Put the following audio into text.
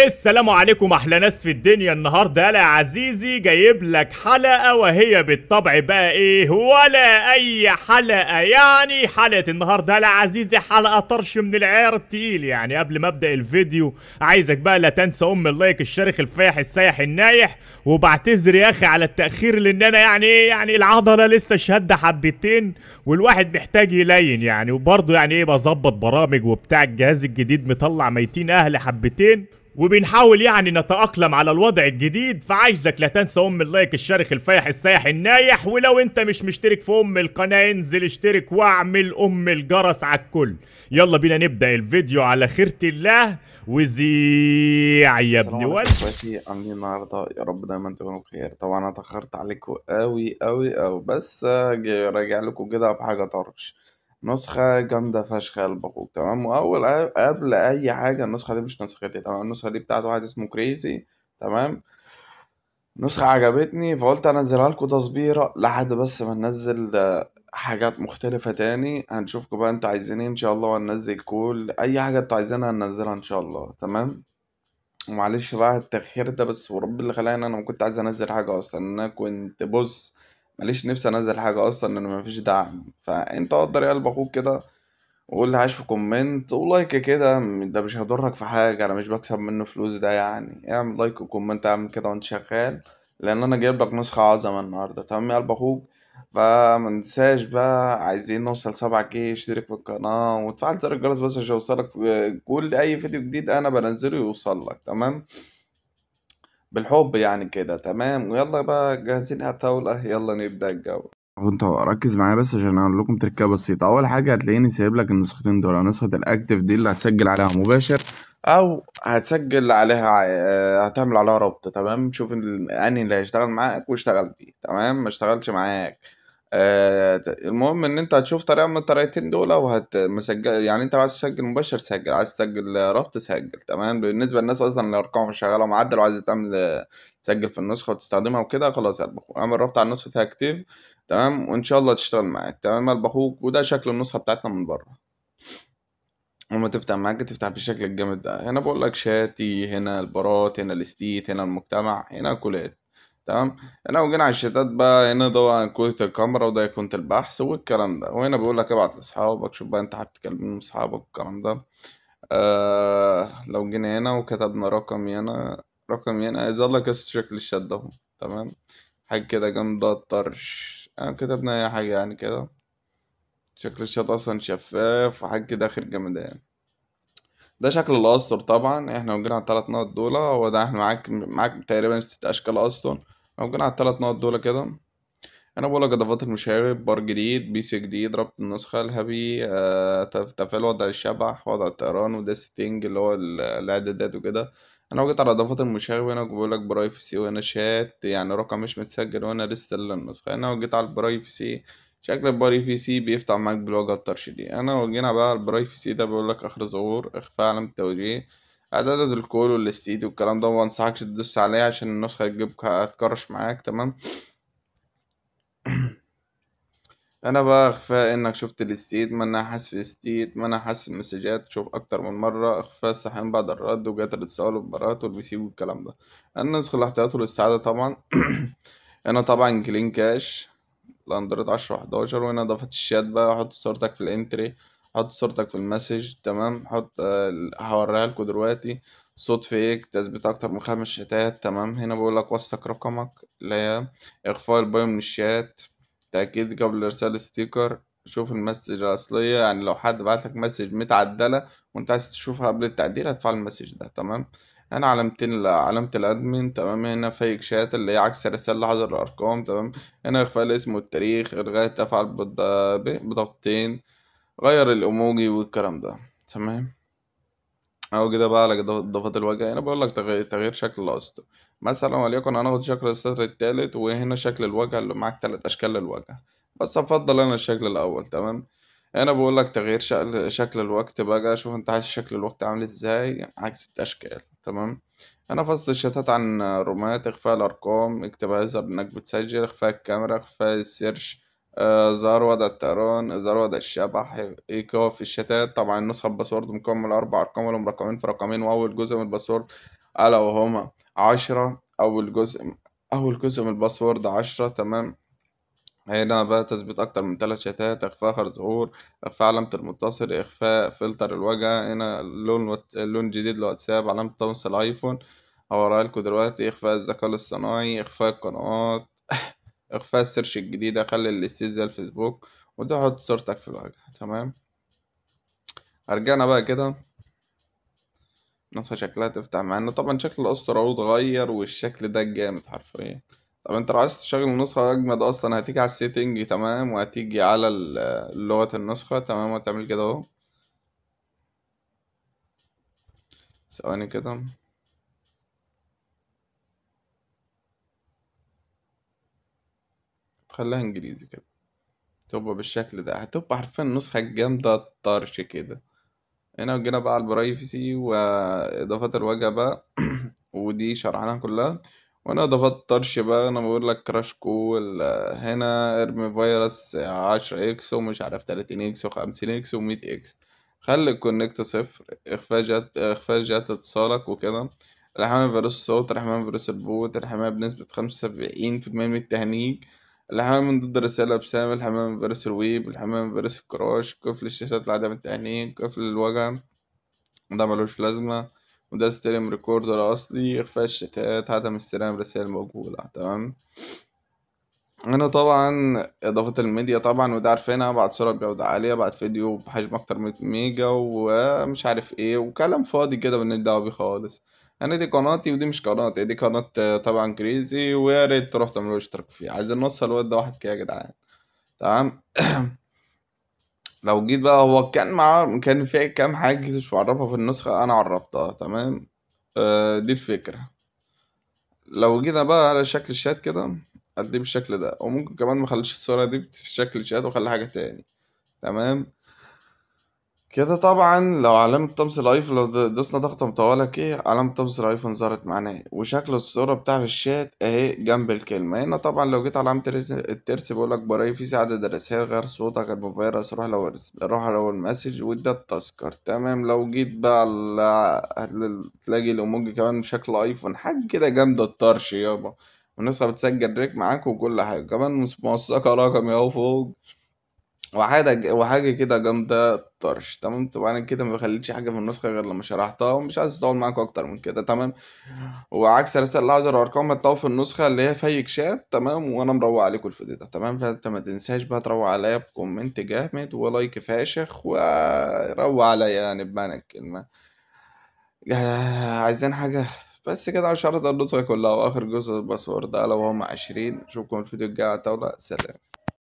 السلام عليكم احلى ناس في الدنيا. النهارده يا عزيزي جايب لك حلقه وهي بالطبع بقى ايه ولا اي حلقه، يعني حلقه النهارده يا عزيزي حلقه طرش من العيار التقيل. يعني قبل ما ابدا الفيديو عايزك بقى لا تنسى اللايك الشارخ الفايح السايح النايح، وبعتذر يا اخي على التاخير لان انا يعني العضله لسه شاده حبتين والواحد محتاج يلين يعني، وبرضه يعني ايه بظبط برامج وبتاع. الجهاز الجديد مطلع ميتين اهل حبتين وبنحاول يعني نتأقلم على الوضع الجديد. فعايزك لا تنسى اللايك الشارخ الفايح السايح النايح، ولو انت مش مشترك في القناة انزل اشترك واعمل الجرس على الكل. يلا بينا نبدأ الفيديو على خيرة الله وزيع يا السلام ابن عليكم ولد. اخواتي، عاملين النهارده يا رب دايما تكونوا بخير. طبعا انا اتاخرت عليكم قوي قوي قوي، بس راجع لكم كده بحاجه طرش. نسخه جامده فشخ قلب اخوك، تمام. واول قبل اي حاجه، النسخه دي مش نسختي، تمام. النسخه دي بتاعت واحد اسمه كريزي، تمام. نسخه عجبتني فقلت انزلها لكم تصبيره لحد بس ما ننزل حاجات مختلفة تاني. هنشوفكم بقى انتوا عايزين ايه ان شاء الله، هننزل كل اي حاجة انتوا عايزينها هننزلها ان شاء الله، تمام. ومعلش بقى التأخير ده، بس ورب اللي خلاني انا ما كنت عايز انزل حاجة اصلا. انا كنت بص ماليش نفسي انزل حاجة اصلا لان مفيش دعم. فانت قدر يا قلب اخوك كده، وقول لي عايش في كومنت ولايك كده، ده مش هيضرك في حاجة، انا مش بكسب منه فلوس ده يعني. اعمل لايك وكومنت، اعمل كده وانت شغال، لان انا جايب لك نسخة عظمة النهاردة، تمام يا قلب اخوك. فمنساش بقى، عايزين نوصل 7K، اشترك في القناة وتفعل زر الجرس بس عشان يوصلك في كل اي فيديو جديد انا بنزله يوصل لك، تمام. بالحب يعني كده، تمام. ويلا بقى جاهزين على الطاولة، يلا نبدأ الجو. انت ركز معايا بس عشان اقول لكم تركية بسيطة. اول حاجة هتلاقيني سايب لك النسختين دول، نسخة الاكتف دي اللي هتسجل عليها مباشر، او هتسجل عليها هتعمل عليها ربط، تمام. شوف انهي اللي هيشتغل معاك واشتغل بيه، تمام. ما اشتغلش معاك المهم ان انت هتشوف طريقة من الطريقتين دول مسجل. يعني انت لو عايز تسجل مباشر سجل، عايز تسجل ربط سجل، تمام. بالنسبة للناس اصلا اللي ارقامهم شغالة ومعدل وعايز تعمل تسجل في النسخة وتستخدمها وكده، خلاص يا قلب اخوك اعمل ربط على نسخة اكتيف، تمام. وان شاء الله تشتغل معاك، تمام يا قلب اخوك. وده شكل النسخة بتاعتنا من بره. وما تفتح معاك تفتح بالشكل الجامد ده. هنا بقول لك شاتي، هنا البارات، هنا الاستيت، هنا المجتمع، هنا كولات، تمام. هنا وجينا على الشتات بقى، هنا طبعا كودة الكاميرا وده كنت البحث والكلام ده. وهنا بيقول لك ابعت لاصحابك، شوف بقى انت هتكلم من اصحابك والكلام ده. لو جينا هنا وكتبنا رقم هنا يظهر لك شكل الشات ده اهو، تمام. حاجة كده جامدة طرش، كتبنا اي حاجة يعني كده. شكل الشات اصلا شفاف وحاجة كده اخر جمدان. ده شكل الاسطر. طبعا احنا لو جينا على التلات نقط دول، هو ده احنا معاك تقريبا 6 اشكال اسطر. لو جينا على التلات نقط دول كده، انا بقول لك اضافات المشاغب، بار جديد، بيسي جديد، ربط النسخة الهبي، تفعيل وضع الشبح، وضع الطيران، وده ستينج اللي هو الاعدادات وكده. انا لو جيت على اضافات المشاغب هنا بقول لك برايفسي، وهنا شات يعني رقم مش متسجل، وهنا لسه النسخة. انا لو جيت على البرايفسي، شكل البرايفسي بيفتح معاك بالواجهة الطرش دي. انا لو جينا بقى على البرايفسي ده بيقول لك اخر ظهور، اخفاء علامة التوجيه، اعداد الكول والاستيد والكلام ده. ما انصحكش تدوس عليه عشان النسخة هتكرش معاك، تمام. انا بقى اخفاء انك شفت الاستيد، منع حذف الاستيد، منع حذف المسجات تشوف اكتر من مره، اخفاء الصحيان بعد الرد، وجات الاتصال والمباراه والبي سي والكلام ده. النسخ الاحتياط والاستعاده طبعا. هنا طبعا كلين كاش الاندرويد 10 و11. وهنا اضافه الشات بقى، حط صورتك في الانتري، حط صورتك في المسج، تمام. حط هوريها لكم دلوقتي. صوت فيك، تثبيت اكتر من 5 شتات، تمام. هنا بقول لك وثق رقمك، اللي هي اخفاء البايو من الشات، تأكيد قبل إرسال ستيكر، شوف المسج الأصلية. يعني لو حد بعتلك مسج متعدلة وأنت عايز تشوفها قبل التعديل هتفعل المسج ده، تمام. هنا علامتين، علامة الأدمن، تمام. هنا فيك شات اللي هي عكس الرسالة لحظر الأرقام، تمام. هنا إخفاء الاسم والتاريخ، إلغاء تفعل بضغطتين، غير الإيموجي والكلام ده، تمام. أو كده بقى على إضافات الوجه. هنا بقول لك تغيير شكل الأسطر. مثلا وليكن هناخد شكل السطر التالت، وهنا شكل الوجه اللي معاك 3 أشكال للوجه، بس أفضل أنا الشكل الأول، تمام. هنا بقول لك تغيير شكل الوقت بقى، شوف أنت عايز شكل الوقت عامل إزاي، معاك 6 أشكال، تمام. هنا فصل الشتات عن رومات، إخفاء الأرقام، اكتبها يظهر إنك بتسجل، إخفاء الكاميرا، إخفاء السيرش، إظهار وضع الطيران، إظهار وضع الشبح، إيقاف الشتات. طبعا النسخة بباسورد مكون من 4 أرقام ولهم رقمين في رقمين، وأول جزء من الباسورد ألا وهما 10. أول جزء من الباسورد 10. تمام. هنا بقى تثبيت أكتر من 3 شتات، إخفاء آخر ظهور، إخفاء علامة المتصل، إخفاء فلتر الواجهة. هنا لون جديد للواتساب، علامة طمس الأيفون. هوريها لكم دلوقتي. إخفاء الذكاء الاصطناعي، إخفاء القنوات، إخفاء السيرش الجديدة، خلي الاستيز زي الفيسبوك، وتحط صورتك في الواجهة. تمام. رجعنا بقى كده. النسخة شكلها تفتح، مع ان طبعا شكل الاسطورة اهو اتغير، والشكل ده جامد حرفيا. طب انت لو عايز تشغل النسخة اجمد اصلا، هتيجي على السيتنج. تمام. وهتيجي على لغة النسخة. تمام. وتعمل كده اهو. ثواني كده. خليها انجليزي كده، تبقى بالشكل ده، هتبقى حرفيا نسخة جامدة طرش كده. هنا جينا بقى على البرايفسي واضافات الواجهة بقى. ودي شرحناها كلها. وانا اضافات طرش بقى، انا بقول لك كراش كول. هنا ارمي فيروس 10 اكس، ومش عارف 30 اكس و50 اكس و100 اكس. خلي الكونكت صفر. اخفاء جهات اتصالك وكده. الحماية من فيروس الصوت، الحماية من فيروس البوت، الحماية بنسبة 75% من التهنيج، الحماية من ضد الرسالة بسام، الحماية من فيروس الويب، الحماية من فيروس الكراش، قفل الشاشات لعدم التهنيج، قفل الوجع ده ملوش لازمة، وده ستريم ريكوردر أصلي، إخفاء الشتات، عدم استلام رسائل موجودة. تمام. هنا طبعا إضافة الميديا طبعا، وده عارفينها، بعد صورة بجودة عالية، بعد فيديو بحجم أكتر من 100 ميجا، ومش عارف ايه، وكلام فاضي كده ملناش دعوة بيه خالص. أنا دي قناتي ودي مش قناتي، دي قناة طبعا كريزي، ويا ريت تروح تعملوا اشتراك فيه. عايزين نوصل الواد ده 1K يا جدعان. تمام. لو جيت بقى، هو كان في كام حاجة مش معرفها في النسخة، أنا عرفتها. تمام. دي الفكرة. لو جينا بقى على شكل الشات كده، هتلاقيه بالشكل ده، وممكن كمان مخليش الصورة دي في شكل شات وخلي حاجة تاني. تمام. كده طبعا لو علامة طمس الايفون، لو دوسنا ضغطة مطولة كده، علامة طمس الايفون ظهرت معانا اهي، وشكل الصورة بتاع الشات اهي جنب الكلمة. هنا طبعا لو جيت على علامة الترس بيقولك برايفسي، عدد الرسائل، غير صوتك، المفيرس، روح لو المسج، وده التذكر. تمام. لو جيت بقى هتلاقي الايموجي كمان بشكل ايفون، حاجة كده جامدة الطرش يابا. والنسخة بتسجل ريك معاك وكل حاجة، كمان موثقة رقم اهو فوق. وحاجة كده جامدة طرش. تمام. طبعا أنا كده ما بخليتش حاجة من النسخة غير لما شرحتها، ومش عايز اطول معاكم اكتر من كده. تمام. وعكس رسائل اللايزر وارقام، هتلاقوا في النسخة اللي هي فيك شات. تمام. وانا مروق عليكم الفيديو ده. تمام. فانت ما تنساش بقى تروق عليا بكومنت جامد ولايك فاشخ، وروق عليا يعني بمعنى الكلمة. عايزين حاجة؟ بس كده عشان النسخة كلها، واخر جزء الباسورد ده لو هم 20. اشوفكم الفيديو الجاي على الطاولة. سلام.